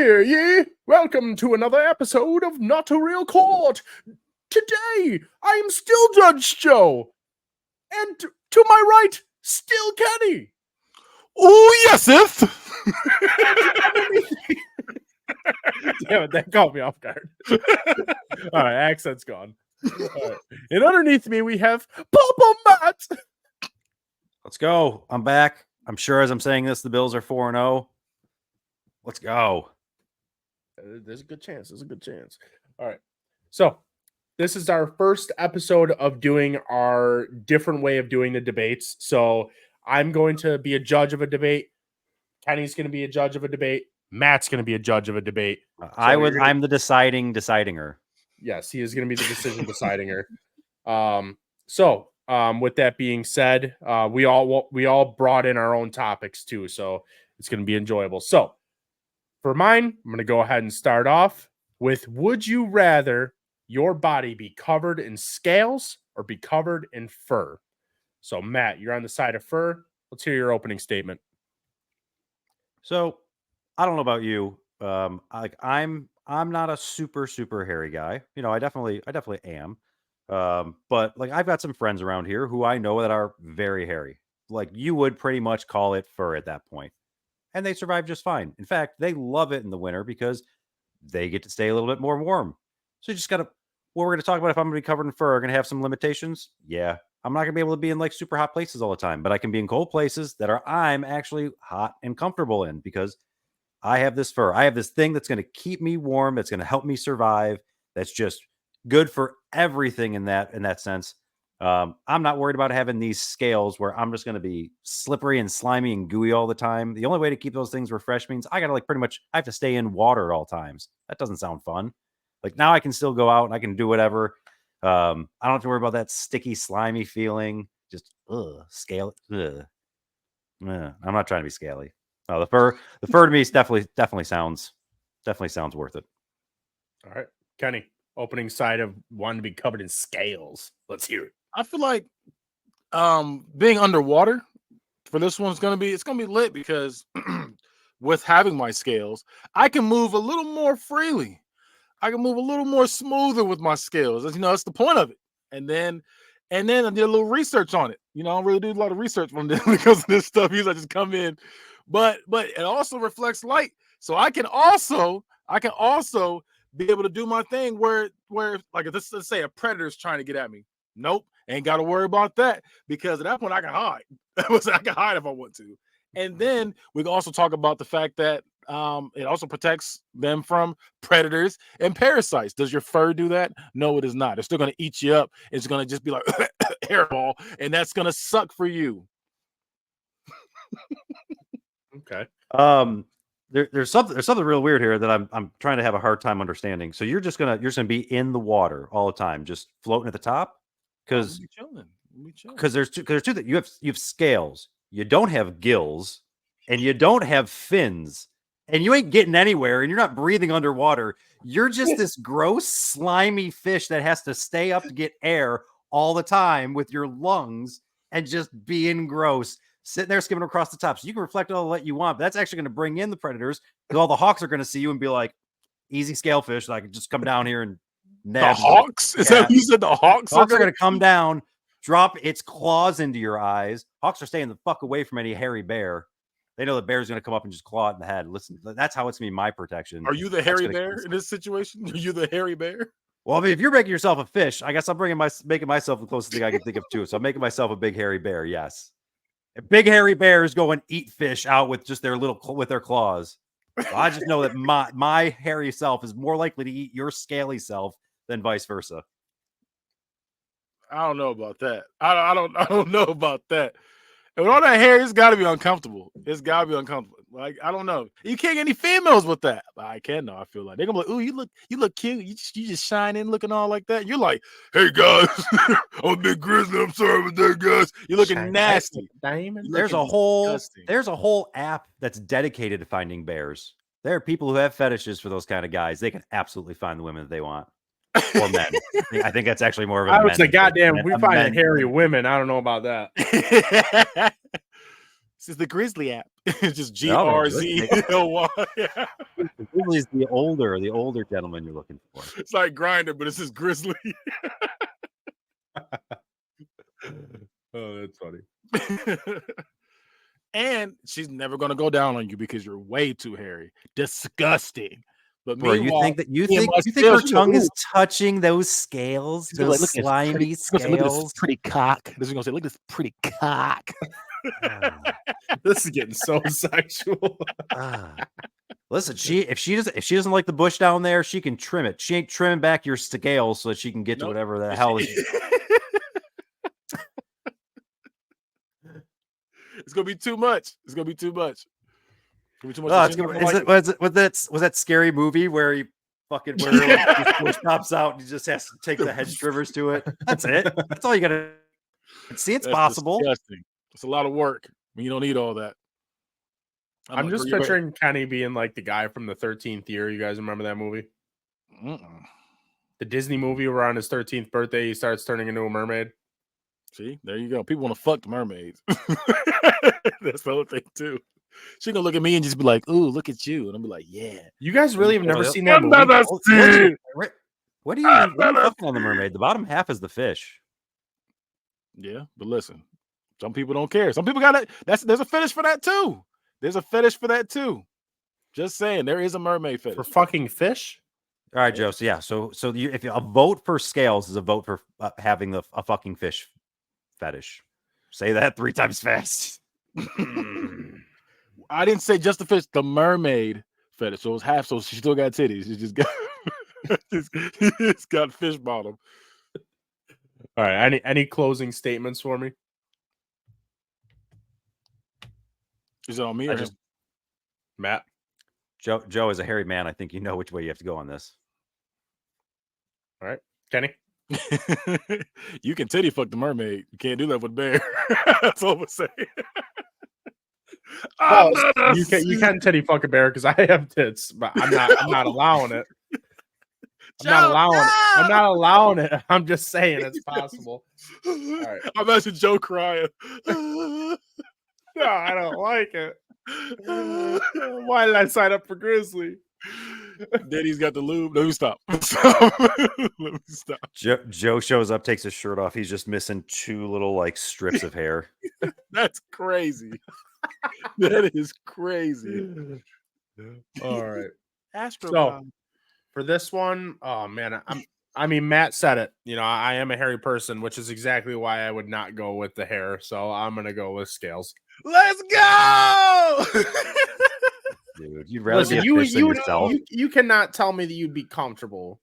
Hear ye! Welcome to another episode of Not a Real Court. Today, I am still Judge Joe. And to my right, still Kenny. Oh, yes, if. Damn it, that caught me off guard. All right, accent's gone. All right. And underneath me, we have Papa Matt. Let's go. I'm back. I'm sure as I'm saying this, the Bills are 4-0. Let's go. There's a good chance. All right. So, this is our first episode of doing our different way of doing the debates. So, I'm going to be a judge of a debate. Kenny's going to be a judge of a debate. Matt's going to be a judge of a debate. I'm the decidinger. Yes, he is going to be the decision decidinger. With that being said, we all brought in our own topics too, so it's going to be enjoyable. So, for mine, I'm going to go ahead and start off with: would you rather your body be covered in scales or be covered in fur? So, Matt, you're on the side of fur. Let's hear your opening statement. So, I don't know about you. I'm not a super hairy guy. You know, I definitely am. But like I've got some friends around here who I know that are very hairy. Like you would pretty much call it fur at that point. And they survive just fine. In fact, they love it in the winter because they get to stay a little bit more warm. So you just got to, what we're going to talk about, if I'm going to be covered in fur, are going to have some limitations. Yeah. I'm not going to be able to be in like super hot places all the time, but I can be in cold places that I'm actually hot and comfortable in because I have this fur. I have this thing that's going to keep me warm. That's going to help me survive. That's just good for everything in that sense. I'm not worried about having these scales where I'm just going to be slippery and slimy and gooey all the time. The only way to keep those things refreshed means I got to I have to stay in water at all times. That doesn't sound fun. Like now I can still go out and I can do whatever. I don't have to worry about that sticky, slimy feeling. Just scale. I'm not trying to be scaly. The fur to me is definitely sounds worth it. All right, Kenny, opening side of wanting to be covered in scales. Let's hear it. I feel like being underwater for this one's gonna be lit because with having my scales, I can move a little more freely. I can move a little more smoother with my scales. You know, that's the point of it. And then I did a little research on it. You know, I don't really do a lot of research on this because of this stuff. Usually I just come in, but it also reflects light, so I can also be able to do my thing where like if let's say a predator's trying to get at me. Nope, ain't got to worry about that because at that point I can hide. I can hide if I want to. And then we can also talk about the fact that it also protects them from predators and parasites. Does your fur do that? No, it is not. It's still going to eat you up. It's going to just be like hairball, and that's going to suck for you. Okay. There's something real weird here that I'm trying to have a hard time understanding. So you're just gonna be in the water all the time, just floating at the top, because there's two that you have scales, you don't have gills, and you don't have fins, and you ain't getting anywhere, and you're not breathing underwater. You're just this gross, slimy fish that has to stay up to get air all the time with your lungs and just being gross. Sitting there skimming across the top. So you can reflect all that you want, but that's actually going to bring in the predators because all the hawks are going to see you and be like, easy scalefish. So I can just come down here and nab. The hawks? Is that what you said? The hawks are going to come down, drop its claws into your eyes. Hawks are staying the fuck away from any hairy bear. They know the bear's going to come up and just claw it in the head. Listen, that's how it's going to be my protection. Are you the hairy bear in this situation? Are you the hairy bear? Well, I mean, if you're making yourself a fish, I guess I'm making myself the closest thing I can think of too. So I'm making myself a big hairy bear. Yes. Big hairy bears go and eat fish out with just their claws. So I just know that my hairy self is more likely to eat your scaly self than vice versa. I don't know about that. I don't know about that. And with all that hair, it's got to be uncomfortable. Like, I don't know. You can't get any females with that. I can though. I feel like they're gonna be like, "Ooh, you look cute. You just shining, looking all like that." You're like, "Hey guys, I'm a big grizzly. I'm sorry about that, guys. You're looking nasty." There's a whole app that's dedicated to finding bears. There are people who have fetishes for those kind of guys. They can absolutely find the women that they want. Or men. I think that's actually more of a I would say, goddamn, we find hairy women. I don't know about that. This is the Grizzly app. It's just Oh, man, GRZLY. Grizzly's the older gentleman you're looking for. It's like Grinder, but it's just Grizzly. Oh, that's funny. And she's never gonna go down on you because you're way too hairy. Disgusting. But Bro, you think her tongue is touching those scales, those slimy scales? Look at this pretty cock. This is gonna say, look at this pretty cock. This is getting so sexual. Listen, if she doesn't like the bush down there, she can trim it. She ain't trimming back your scales so that she can get to whatever the hell is. It's gonna be too much. It's gonna be too much. Was that scary movie where he fucking his bush pops out and he just has to take the hedge trimmers to it? That's it. That's all you gotta see. It's possible. Disgusting. It's a lot of work. You don't need all that. I'm just picturing Kenny being like the guy from the 13th year. You guys remember that movie? The Disney movie where on his 13th birthday he starts turning into a mermaid. See, there you go. People want to fuck the mermaids. That's the whole thing too. She gonna look at me and just be like, "Ooh, look at you," and I'm be like, "Yeah." You guys really have never seen that movie? What do you fucking on the mermaid? The bottom half is the fish. Yeah, but listen, some people don't care. Some people got it. There's a fetish for that too. There's a fetish for that too. Just saying, there is a mermaid fetish for fucking fish. All right, Joe. So yeah, if a vote for scales is a vote for having a fucking fish fetish. Say that 3 times fast. I didn't say just the fish, the mermaid fetish. So it was half. So she still got titties. She just got it's got fish bottom. All right. Any closing statements for me? Is it on me or just Matt? Joe, as a hairy man, I think you know which way you have to go on this. All right, Kenny. You can titty fuck the mermaid. You can't do that with bear. That's all I'm saying. You can titty fuck a bear because I have tits, but I'm not allowing it. I'm not allowing it. I'm just saying it's possible. All right. I imagine Joe crying. No, I don't like it. Why did I sign up for Grizzly? Daddy's got the lube. Let me stop. Let me stop. Joe shows up, takes his shirt off. He's just missing 2 little like strips of hair. That's crazy. That is crazy. All right. Astro. So for this one, oh man, Matt said it. You know, I am a hairy person, which is exactly why I would not go with the hair. So I'm gonna go with scales. Let's go. Dude, you'd rather be a fish than yourself. You cannot tell me that you'd be comfortable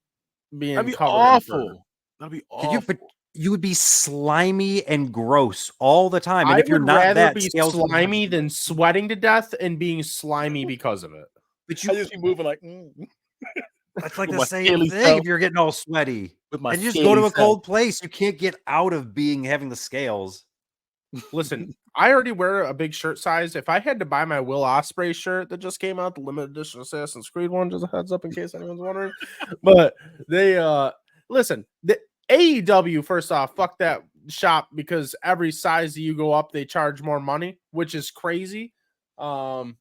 being That'd be covered awful. That'd be awful. You would be slimy and gross all the time. And if you're not that, be slimy than sweating to death and being slimy because of it. But you just be moving like. That's like the same thing. If you're getting all sweaty, and you just go to a cold place, you can't get out of having the scales. Listen, I already wear a big shirt size. If I had to buy my Will Ospreay shirt that just came out, the limited edition Assassin's Creed one, just a heads up in case anyone's wondering. But they listen, the AEW, first off, fuck that shop because every size that you go up, they charge more money, which is crazy. More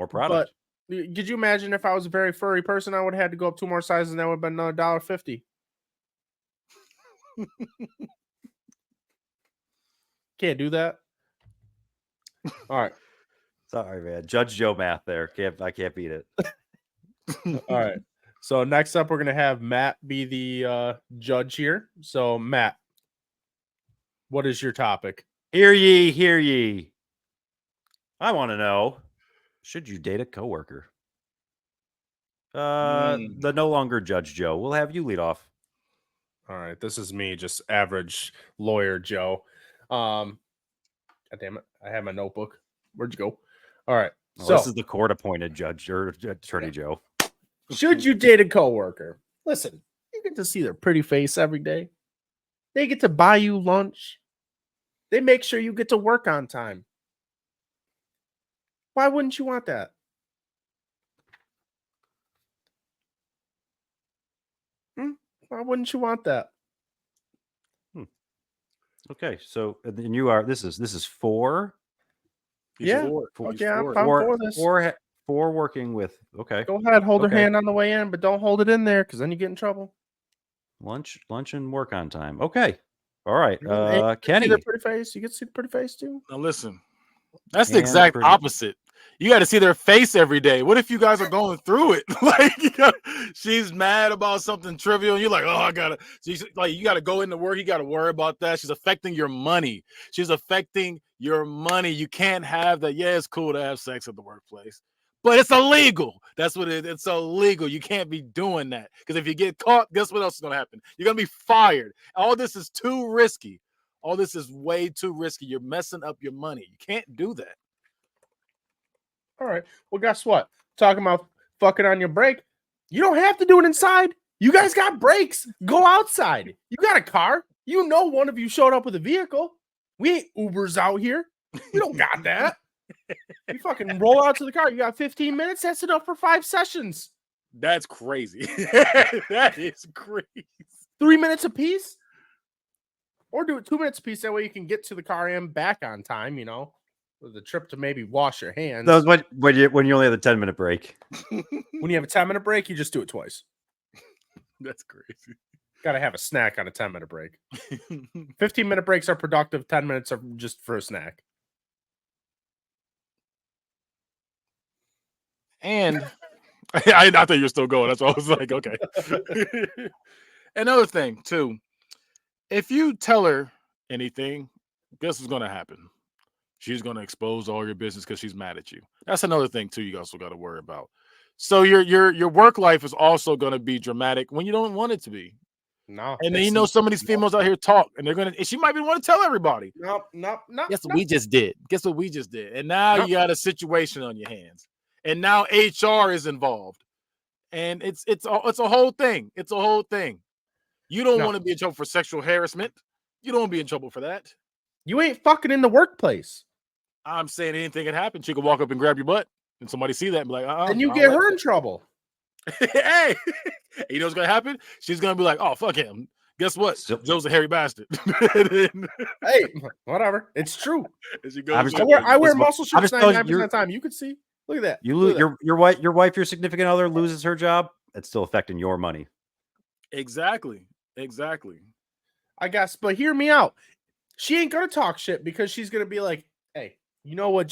product. But could you imagine if I was a very furry person, I would have had to go up 2 more sizes and that would have been another $1.50. Can't do that. All right. Sorry, man. Judge Joe math there. I can't beat it. All right. So next up, we're going to have Matt be the judge here. So Matt, what is your topic? Hear ye, hear ye. I want to know, should you date a coworker? The no longer Judge Joe. We'll have you lead off. All right. This is me, just average lawyer Joe. God damn it. I have my notebook. Where'd you go? All right. So this is the court appointed judge or attorney Joe. Should you date a coworker? Listen, you get to see their pretty face every day. They get to buy you lunch. They make sure you get to work on time. Why wouldn't you want that? Why wouldn't you want that? Okay, so and you are this is 4 He's Yeah. for it. Fuck He's yeah, for it. I'm Or for this. or working with okay. Go ahead, hold her Okay. hand on the way in, but don't hold it in there because then you get in trouble. Lunch and work on time. Okay. All right. And you get to see Kenny their pretty face. You get to see the pretty face too. Now listen, that's the and exact pretty. opposite. You got to see their face every day. What if you guys are going through it? Like, she's mad about something trivial, and you're like, oh, I gotta. She's like, you got to go into work. You got to worry about that. She's affecting your money. She's affecting your money. You can't have that. Yeah, it's cool to have sex at the workplace, but it's illegal. That's what it's illegal. You can't be doing that because if you get caught, guess what else is gonna happen? You're gonna be fired. All this is too risky. All this is way too risky. You're messing up your money. You can't do that. All right. Well, guess what? Talking about fucking on your break. You don't have to do it inside. You guys got breaks. Go outside. You got a car. You know one of you showed up with a vehicle. We ain't Ubers out here. We don't got that. You fucking roll out to the car. You got 15 minutes. That's enough for 5 sessions. That's crazy. That is crazy. 3 minutes apiece. Or do it 2 minutes apiece. That way you can get to the car and back on time, you know. With a trip to maybe wash your hands. That was when you only have a 10-minute break. When you have a 10-minute break, you just do it twice. That's crazy. Got to have a snack on a 10-minute break. 15-minute breaks are productive. 10 minutes are just for a snack. And I thought you were still going. That's why I was like, okay. Another thing, too. If you tell her anything, guess what's going to happen? She's going to expose all your business because she's mad at you. That's another thing, too, you also got to worry about. So your work life is also going to be dramatic when you don't want it to be. No. And then you know some of these females out here talk, and she might be want to tell everybody. Nope. Guess what we just did? Guess what we just did? And now you got a situation on your hands. And now HR is involved. And it's a whole thing. It's a whole thing. You don't want to be in trouble for sexual harassment. You don't want to be in trouble for that. You ain't fucking in the workplace. I'm saying anything can happen. She could walk up and grab your butt, and somebody see that and be like, and you get her in trouble. Hey, you know what's gonna happen? She's gonna be like, "Oh, fuck him." Guess what? Joe's a hairy bastard. Hey, whatever. It's true. I wear muscle shirts 99% of the time. You could see. Look at that. You lose your wife, your significant other loses her job. It's still affecting your money. Exactly. I guess, but hear me out. She ain't gonna talk shit because she's gonna be like, "Hey, you know what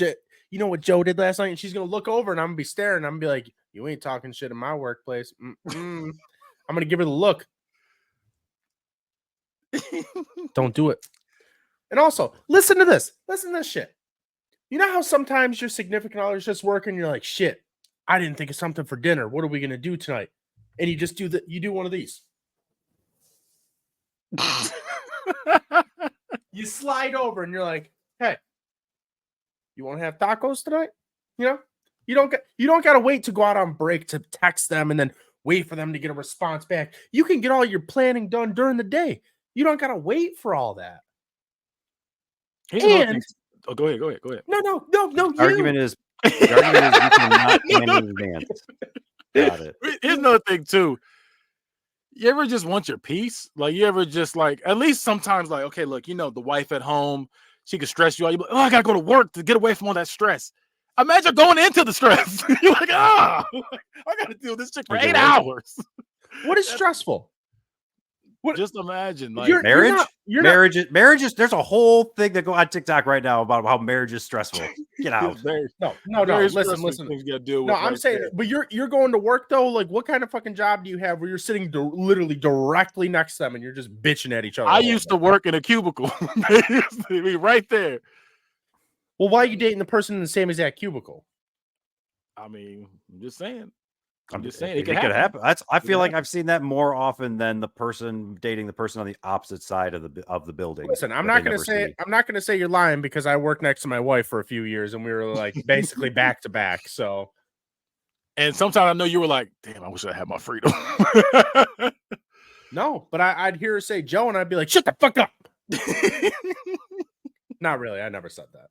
Joe did last night?" And she's gonna look over and I'm gonna be staring. I'm gonna be like, "You ain't talking shit in my workplace." I'm gonna give her the look. Don't do it. And also, listen to this. Listen to this shit. You know how sometimes your significant other's just working, you're like, shit, I didn't think of something for dinner. What are we gonna do tonight? And you just do one of these. You slide over and you're like, hey, you want to have tacos tonight? You know, you don't got to wait to go out on break to text them and then wait for them to get a response back. You can get all your planning done during the day. You don't got to wait for all that. And go ahead. No. The argument is you cannot plan in advance. Got it. Here's another thing too. You ever just want your peace? Like, you ever just like, at least sometimes, like, okay, look, you know, the wife at home, she could stress you out. You're like, oh, I gotta go to work to get away from all that stress. Imagine going into the stress. You're like, I gotta deal with this chick for 8 hours. What is stressful? Just imagine, like, marriage is. There's a whole thing that go on TikTok right now about how marriage is stressful. Get out. No. Listen. Things you gotta deal with. No, I'm saying, but you're going to work though. Like, what kind of fucking job do you have where you're sitting literally directly next to them and you're just bitching at each other? I used to work in a cubicle. Right there. Well, why are you dating the person in the same exact cubicle? I mean, I'm just saying. It could happen. I feel like I've seen that more often than the person dating the person on the opposite side of the building. Listen, I'm not going to say you're lying because I worked next to my wife for a few years and we were like basically back to back. So, and sometimes I know you were like, "Damn, I wish I had my freedom." No, but I'd hear her say Joe, and I'd be like, "Shut the fuck up." Not really. I never said that.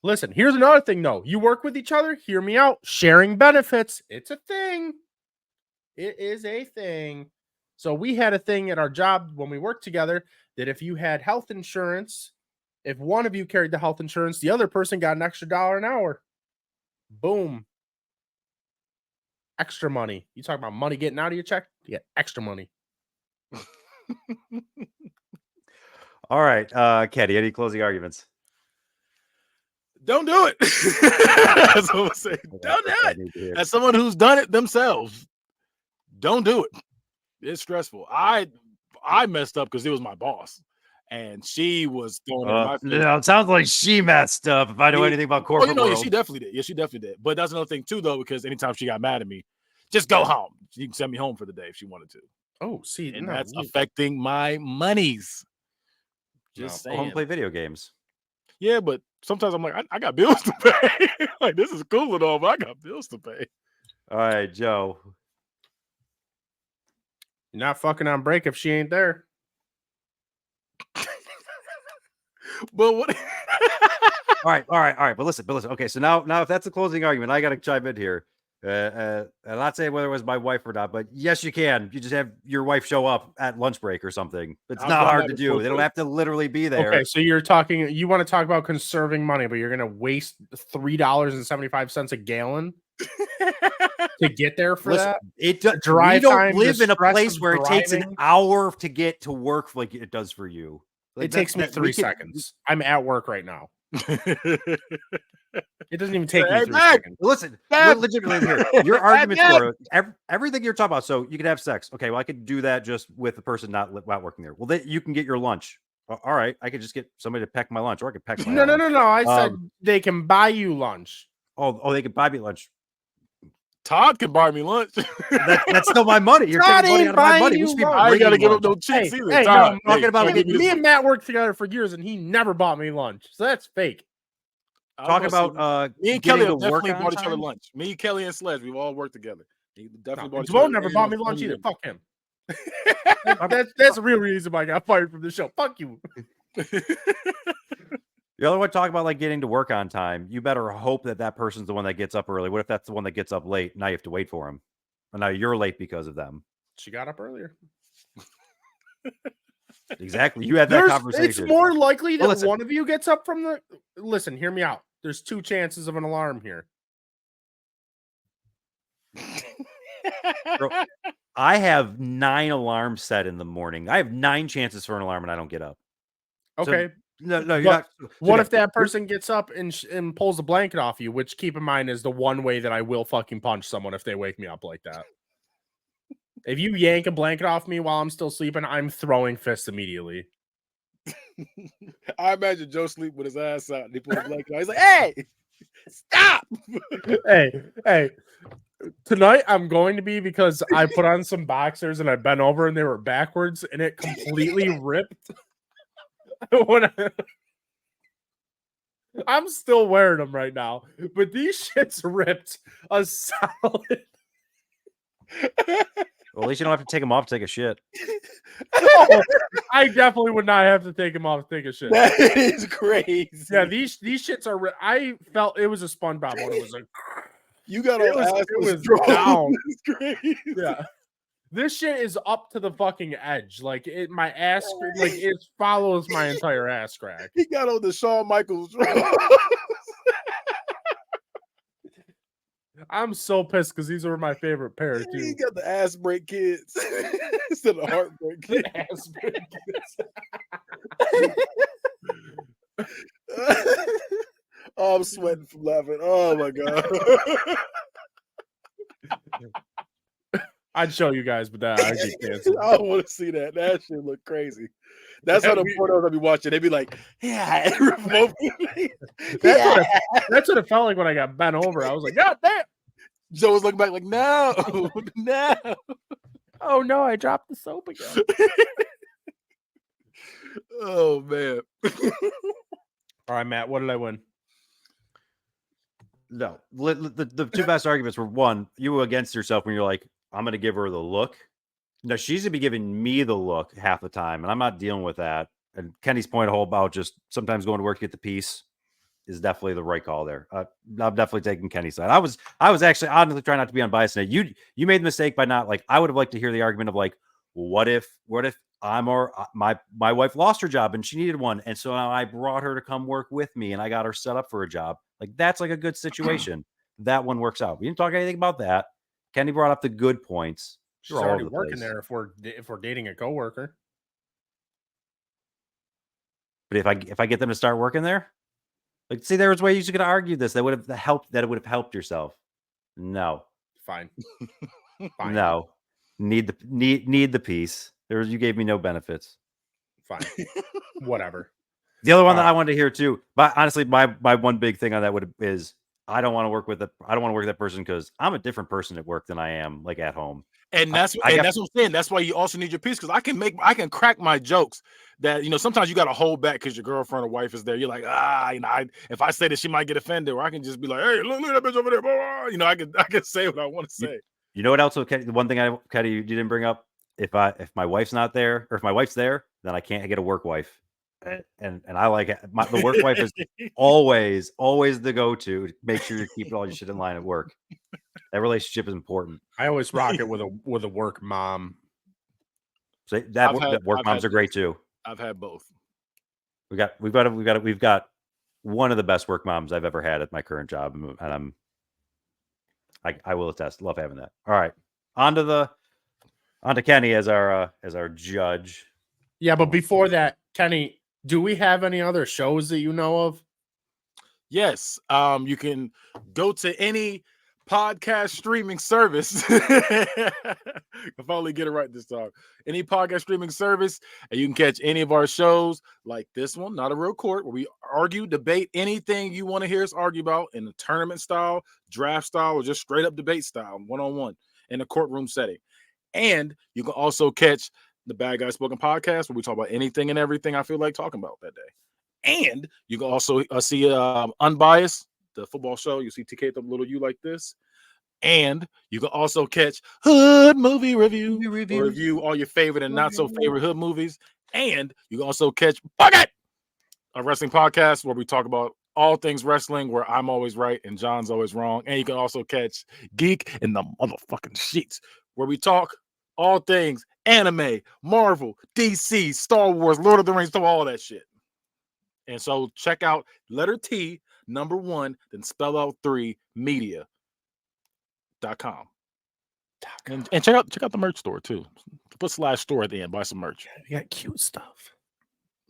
Listen, here's another thing, though. You work with each other. Hear me out. Sharing benefits. It's a thing. It is a thing. So we had a thing at our job when we worked together that if you had health insurance If one of you carried the health insurance, the other person got an extra $1 an hour. Boom. Extra money. You talk about money getting out of your check? You get extra money. All right, Kenny, any closing arguments? Don't do it. That's what I'm saying. Don't do it. As someone who's done it themselves, don't do it. It's stressful. I messed up because it was my boss, and she was throwing it in my face. No, it sounds like she messed up. If I know anything about corporate world. Yeah, she definitely did. Yeah, she definitely did. But that's another thing too, though, because anytime she got mad at me, just go home. She can send me home for the day if she wanted to. Oh, see, and that's affecting my monies. Just saying. Home play video games. Yeah, but sometimes I'm like, I got bills to pay. Like, this is cool and all, but I got bills to pay. All right, Joe. You're not fucking on break if she ain't there. But what? all right. But listen. Okay, so now if that's a closing argument, I got to chime in here. I'm not saying whether it was my wife or not, but yes, you can. You just have your wife show up at lunch break or something. It's not hard to do. They don't have to literally be there. Okay, so you want to talk about conserving money, but you're going to waste $3.75 a gallon to get there for that? We don't live in a place where it takes an hour to get to work like it does for you. Like it takes me 3 seconds. I'm at work right now. It doesn't even take me 3 seconds. Listen, legitimately here. Your arguments were everything you're talking about. So you could have sex. Okay, well, I could do that just with the person not working there. Well, then you can get your lunch. All right, I could just get somebody to peck my lunch, or I could peck my lunch. No. I said they can buy you lunch. Oh, they could buy me lunch. Todd can buy me lunch. That's still my money. You're taking money out of my money. I ain't gotta give up no chicks either. Hey, I'm talking about me and Matt worked together for years, and he never bought me lunch, so that's fake. Talk about me and Kelly have definitely bought each other lunch. Me, Kelly, and Sledge, we've all worked together. He definitely bought each other. Never bought me lunch either. Fuck him. That's the real reason why I got fired from the show. Fuck you. The other one talking about like getting to work on time. You better hope that person's the one that gets up early. What if that's the one that gets up late? Now you have to wait for him, and now you're late because of them. She got up earlier. Exactly. You had that conversation. It's more likely that one of you gets up from the. Listen, hear me out. There's 2 chances of an alarm here. Bro, I have 9 alarms set in the morning. I have 9 chances for an alarm, and I don't get up. Okay. So, no, you're not. What if that person gets up and pulls the blanket off you? Which, keep in mind, is the one way that I will fucking punch someone if they wake me up like that. If you yank a blanket off me while I'm still sleeping, I'm throwing fists immediately. I imagine Joe sleep with his ass out and he put a blanket on. He's like, "Hey, stop!" Hey. Tonight I'm going to be, because I put on some boxers and I bent over and they were backwards and it completely ripped. I'm still wearing them right now, but these shits ripped a solid. Well, at least you don't have to take them off to take a shit. No, I definitely would not have to take them off to take a shit. That is crazy. Yeah, these shits are. I felt it was a SpongeBob one. It was like you got all ass. It was down. It's crazy. Yeah, this shit is up to the fucking edge. Like my ass, like it follows my entire ass crack. He got on the Shawn Michaels. I'm so pissed because these were my favorite pair too. He got the ass break kids instead of heartbreak kids. Ass break kids. Oh, I'm sweating from laughing. Oh my god. I'd show you guys, but that I get canceled. I don't want to see that. That shit look crazy. That's how the pornos I'll be watching. They'd be like, yeah. That's what it felt like when I got bent over. I was like, God damn. Joe was looking back like, no. Oh no, I dropped the soap again. Oh man. All right, Matt, what did I win? No, the 2 best arguments were, one, you were against yourself when you're like, I'm going to give her the look. No, she's going to be giving me the look half the time, and I'm not dealing with that. And Kenny's point whole about just sometimes going to work to get the piece is definitely the right call there. I'm definitely taking Kenny's side. I was actually honestly trying not to be unbiased today. You made the mistake by not, like, I would have liked to hear the argument of like, well, what if my wife lost her job and she needed one, and so now I brought her to come work with me, and I got her set up for a job. Like that's like a good situation. That one works out. We didn't talk anything about that. Kenny brought up the good points. She's already working there if we're dating a coworker. But if I get them to start working there, like see, there was ways you could argue this. That would have helped. That it would have helped yourself. No, Fine. no, need the piece. You gave me no benefits. Fine. Whatever. The other one that I wanted to hear too, but honestly, my one big thing on that is I don't want to work with that person because I'm a different person at work than I am like at home. And that's what I'm saying. That's why you also need your piece, because I can crack my jokes that sometimes you got to hold back because your girlfriend or wife is there. You're like, if I say that, she might get offended, or I can just be like, hey, look at that bitch over there. I can say what I want to say. You know what else? Okay, the one thing Kenny, you didn't bring up. If my wife's not there, or if my wife's there, then I can't get a work wife. And I like it. The work wife is always the go-to. Make sure you're keeping all your shit in line at work. That relationship is important. I always rock it with a work mom. So work moms are great too. I've had both. We've got one of the best work moms I've ever had at my current job, and I will attest. Love having that. All right, on to Kenny as our judge. Yeah, but before that, Kenny, do we have any other shows that you know of? Yes. You can go to any podcast streaming service. If I only get it right this time. Any podcast streaming service, and you can catch any of our shows like this one, Not a Real Court, where we argue, debate anything you want to hear us argue about in a tournament style, draft style, or just straight up debate style, one-on-one in a courtroom setting. And you can also catch the Bad Guy Spoken podcast, where we talk about anything and everything I feel like talking about that day. And you can also see Unbiased, the football show. You see TK with a little U like this. And you can also catch Hood Movie Review. Review all your favorite and not so favorite hood movies. And you can also catch Bucket, a wrestling podcast where we talk about all things wrestling, where I'm always right and John's always wrong. And you can also catch Geek in the motherfucking sheets, where we talk all things anime, Marvel, DC, Star Wars, Lord of the Rings, all that shit. And so check out letter T, number 1, then spell out 3, media.com. And check out the merch store too. Put /store at the end, buy some merch. You got cute stuff.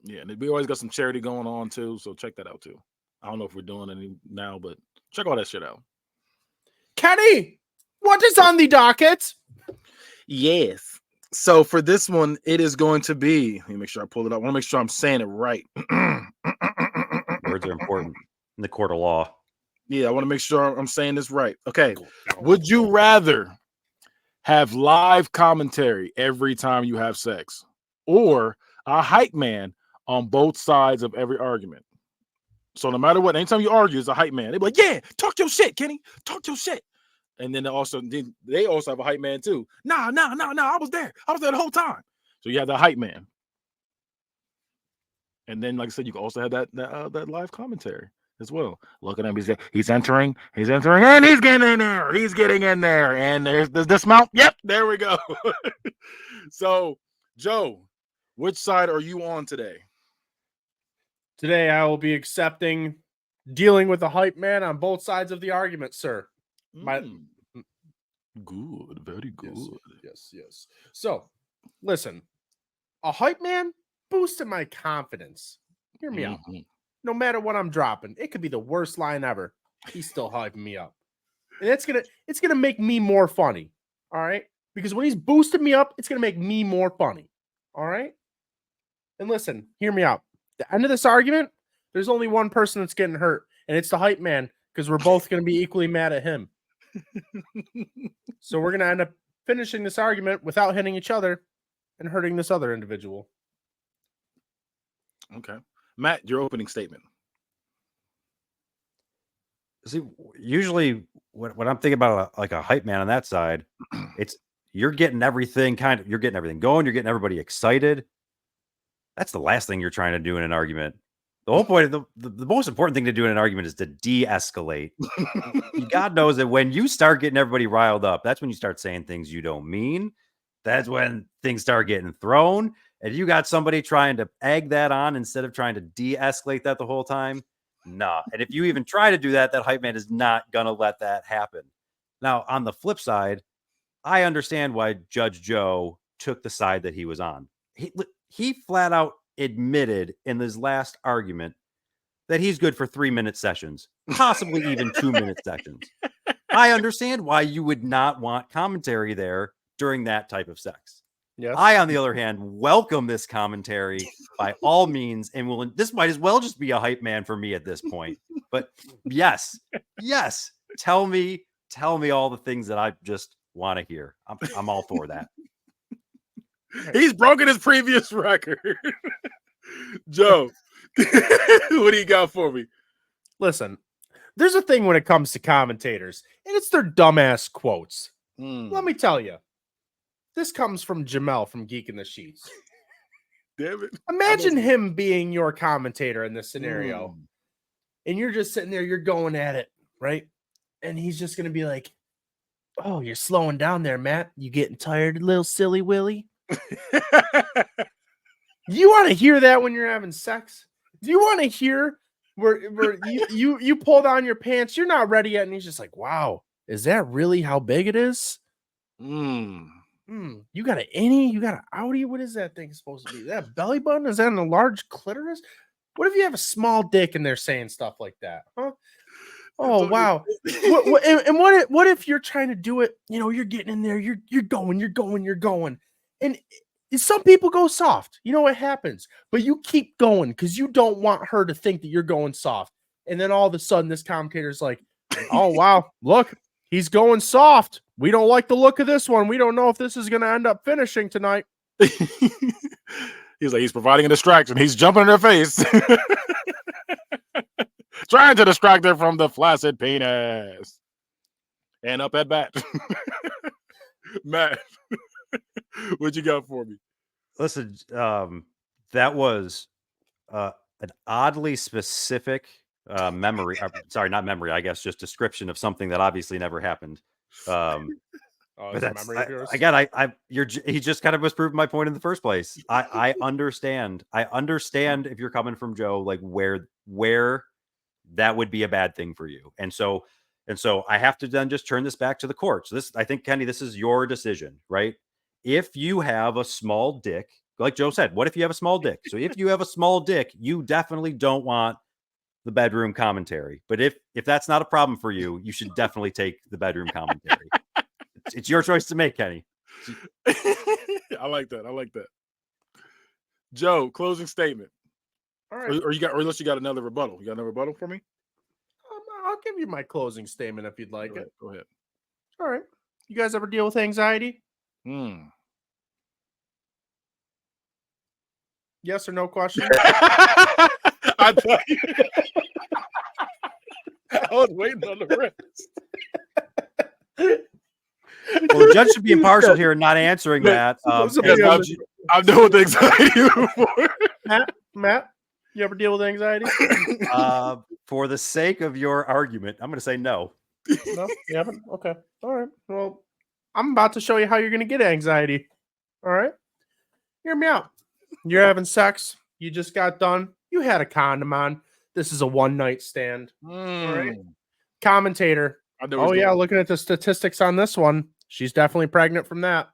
Yeah, and we always got some charity going on too, so check that out too. I don't know if we're doing any now, but check all that shit out. Kenny, what is on the docket? Yes. So for this one, it is going to be, let me make sure I pull it up. I want to make sure I'm saying it right. Words are important in the court of law. Yeah, I want to make sure I'm saying this right. Okay. Would you rather have live commentary every time you have sex, or a hype man on both sides of every argument? So no matter what, anytime you argue, it's a hype man. They be like, yeah, talk your shit, Kenny. Talk your shit. And then they also have a hype man too. Nah, I was there the whole time. So you have the hype man. And then, like I said, you can also have that live commentary as well. Look at him. He's entering, and he's getting in there. He's getting in there. And there's the dismount. Yep, there we go. So, Joe, which side are you on today? Today, I will be accepting dealing with a hype man on both sides of the argument, sir. Good, very good. Yes. So, listen, a hype man boosted my confidence. Hear me out. No matter what I'm dropping, it could be the worst line ever. He's still hyping me up, and it's gonna make me more funny. All right, because when he's boosting me up, it's gonna make me more funny. All right, and listen, hear me out. The end of this argument, there's only one person that's getting hurt, and it's the hype man, because we're both gonna be equally mad at him. So we're going to end up finishing this argument without hitting each other and hurting this other individual. Okay. Matt, your opening statement. See, usually when I'm thinking about like a hype man on that side, it's you're getting everything going, you're getting everybody excited. That's the last thing you're trying to do in an argument. The whole point of the most important thing to do in an argument is to de-escalate. God knows that when you start getting everybody riled up, that's when you start saying things you don't mean. That's when things start getting thrown. and you got somebody trying to egg that on instead of trying to de-escalate that the whole time, nah. And if you even try to do that, that hype man is not going to let that happen. Now, on the flip side, I understand why Judge Joe took the side that he was on. He flat out admitted in his last argument that he's good for 3-minute sessions, possibly even 2-minute sessions. I understand why you would not want commentary there during that type of sex. Yes. I, on the other hand, welcome this commentary by all means, and this might as well just be a hype man for me at this point. But yes, tell me all the things that I just want to hear. I'm all for that. He's broken his previous record. Joe, what do you got for me? Listen, there's a thing when it comes to commentators, and it's their dumbass quotes. Let me tell you. This comes from Jamel from Geek in the Sheets. Damn it. Imagine him being your commentator in this scenario. And you're just sitting there, you're going at it, right? And he's just going to be like, oh, you're slowing down there, Matt. You getting tired, little silly Willy? You want to hear that when you're having sex? Do you want to hear where you pull down your pants? You're not ready yet. And he's just like, wow, is that really how big it is? You got an innie? You got an outie? What is that thing supposed to be? Is that a belly button? Is that a large clitoris? What if you have a small dick and they're saying stuff like that? Huh? Oh wow! What if you're trying to do it? You know, you're getting in there. You're going, and some people go soft. You know what happens? But you keep going because you don't want her to think that you're going soft. And then all of a sudden, this commentator's like, "Oh wow, look, he's going soft. We don't like the look of this one. We don't know if this is going to end up finishing tonight." He's like, he's providing a distraction. He's jumping in her face. Trying to distract her from the flaccid penis. And up at bat. Matt, what you got for me? Listen, that was an oddly specific memory. Sorry, not memory. I guess just description of something that obviously never happened. But that's, memory of yours? Again, he just kind of was proving my point in the first place. I understand. I understand if you're coming from Joe, like where that would be a bad thing for you. And so I have to then just turn this back to the courts. I think, Kenny, this is your decision, right? If you have a small dick, like Joe said, what if you have a small dick? So if you have a small dick, you definitely don't want the bedroom commentary. But if that's not a problem for you, you should definitely take the bedroom commentary. It's your choice to make, Kenny. I like that. Joe, closing statement. All right. Or unless you got another rebuttal. You got another rebuttal for me? I'll give you my closing statement if you'd like it. Go ahead. All right. You guys ever deal with anxiety? Yes or no question? I tell you. I was waiting on the rest. Well, the judge should be impartial here and not answering that. I'm doing the anxiety before. Matt, you ever deal with anxiety? For the sake of your argument, I'm going to say no. No, you haven't? Okay. All right. Well, I'm about to show you how you're going to get anxiety. All right. Hear me out. You're having sex. You just got done. You had a condom on. This is a one-night stand. All right. Commentator. Oh, yeah. Looking at the statistics on this one, she's definitely pregnant from that.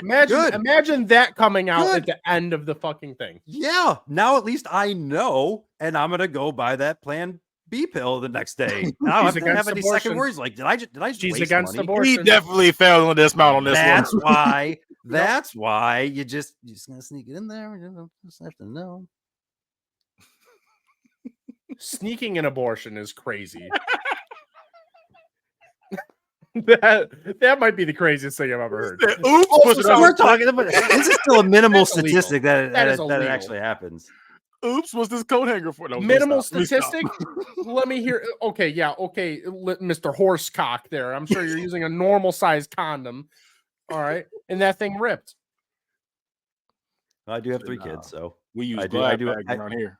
Imagine that coming out at the end of the fucking thing. Yeah. Now at least I know, and I'm going to go buy that Plan B pill the next day. I don't have any second worries. Like, did I just She's waste against money? abortion. We definitely failed on this mount on this one. That's why you just gonna sneak it in there. You just have to know. Sneaking an abortion is crazy. that might be the craziest thing I've ever heard. We're talking about this is still a minimal statistic that it actually happens. Oops, what's this coat hanger for? No, minimal statistic? Let me hear. Okay, yeah, okay, Mr. Horsecock there. I'm sure you're using a normal size condom. All right, and that thing ripped. I do have 3 kids, so we use glad bags around here.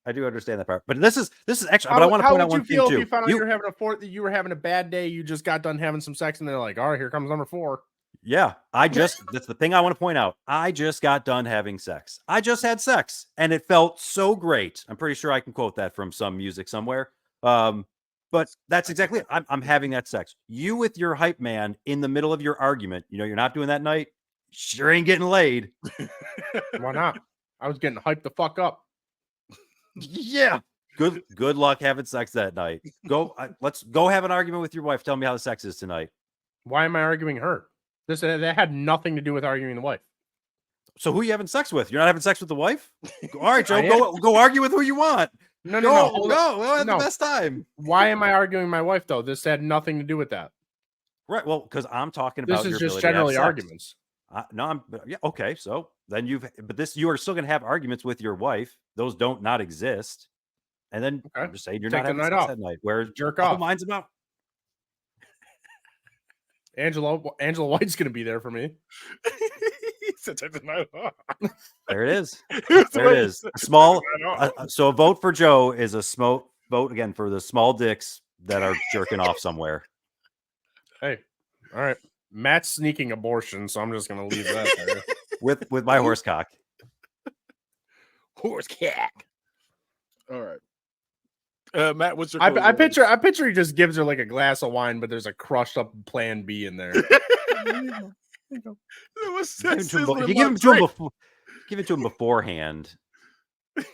I do understand that part, but this is actually. But I want to point out one thing too. If you found out you were having a bad day, you just got done having some sex, and they're like, "All right, here comes number 4." Yeah, that's the thing I want to point out. I just got done having sex. I just had sex and it felt so great. I'm pretty sure I can quote that from some music somewhere. But that's exactly it. I'm having that sex. You with your hype man in the middle of your argument, you're not doing that night. Sure ain't getting laid. Why not? I was getting hyped the fuck up. Yeah. Good luck having sex that night. Let's go have an argument with your wife. Tell me how the sex is tonight. Why am I arguing her? That had nothing to do with arguing the wife. So who are you having sex with? You're not having sex with the wife? All right, Joe, go argue with who you want. No. We'll have the best time. Why am I arguing my wife though? This had nothing to do with that. Right. Well, because I'm talking about this is your just ability to have generally sex. arguments. Yeah. Okay. So then you are still going to have arguments with your wife. Those don't not exist. And then I'm just saying you're Take not having the night sex off. that night. Where jerk off. Mine's about Angela White's going to be there for me. Take the night off. There it is. There it is. Small. So a vote for Joe is a vote again for the small dicks that are jerking off somewhere. Hey, all right. Matt's sneaking abortion, so I'm just going to leave that there. with my horse cock. Horse cock. All right. Matt, what's your? I picture he just gives her like a glass of wine, but there's a crushed up Plan B in there. Give it to him beforehand. Well,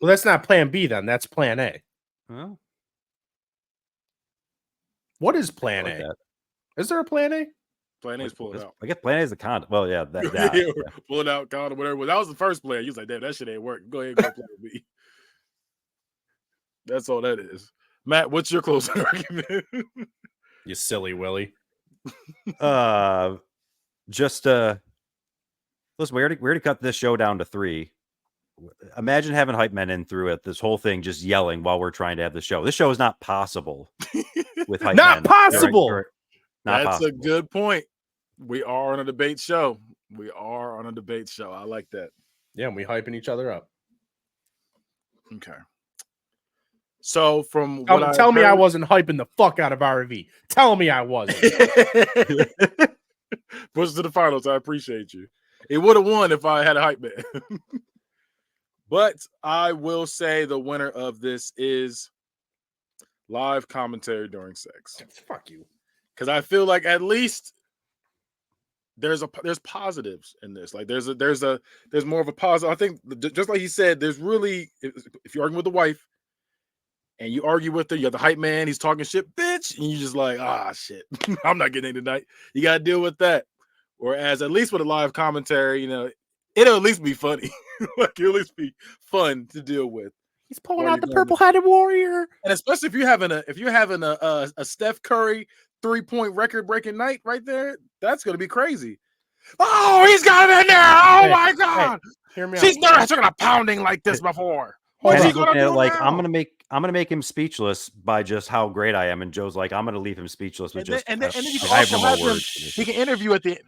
that's not Plan B then. That's Plan A. Well, what is Plan A? That. Is there a Plan A? Plan A is pull it out. I guess Plan A is the condom. Well, yeah, that yeah. Pull it out, condom, whatever. Well, that was the first plan. You was like, damn, that shit ain't work. Go ahead and go Plan B. That's all that is. Matt, what's your closing argument? You silly Willie. Just listen, we already cut this show down to 3. Imagine having hype men in through it, this whole thing just yelling while we're trying to have the show. This show is not possible with hype not men. Possible. That's possible. A good point. We are on a debate show. I like that. Yeah, and we hyping each other up. Okay. So from tell me I wasn't hyping the fuck out of RV. Tell me I wasn't. Push to the finals. I appreciate you. It would have won if I had a hype man. But I will say the winner of this is live commentary during sex. Fuck you. Because I feel like at least there's positives in this. Like there's more of a positive. I think just like he said, there's really if you're arguing with the wife and you argue with her, you have the hype man, he's talking shit, bitch, and you just like, shit, I'm not getting in tonight. You gotta deal with that. Whereas at least with a live commentary, it'll at least be funny. Like it'll at least be fun to deal with. He's pulling out the purple-headed warrior. And especially if you're having a Steph Curry 3-point record-breaking night right there, that's gonna be crazy. Oh, he's got it in there. Oh my god. Hear me She's never took a pounding like this before. What's he gonna do like, now? I'm gonna make him speechless by just how great I am. And Joe's like, I'm gonna leave him speechless with and then you can I have also no have more him, words. he can interview at the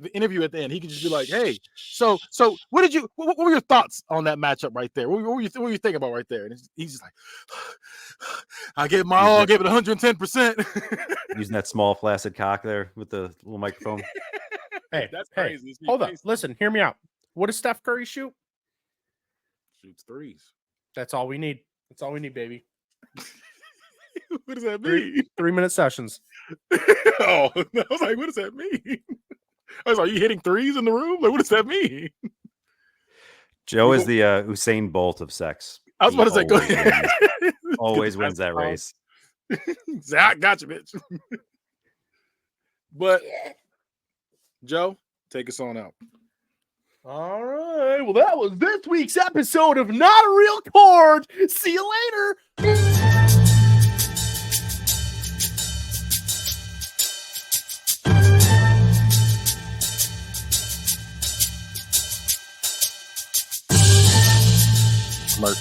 end. He can just be like, hey, so what were your thoughts on that matchup right there? What were you thinking about right there? And he's just like, I gave my all, I gave it 110%. Using that small flaccid cock there with the little microphone. Hey, that's crazy. Hold on. Listen, hear me out. What does Steph Curry shoot? Shoots threes. That's all we need. That's all we need, baby. What does that mean? 3-minute sessions. Oh, I was like, what does that mean? I was like, are you hitting threes in the room? Like, what does that mean? Joe is the Usain Bolt of sex. I was about to say, go ahead. Always wins that race. Zach, gotcha, bitch. But Joe, take us on out. All right. Well, that was this week's episode of Not a Real Chord. See you later. Mark.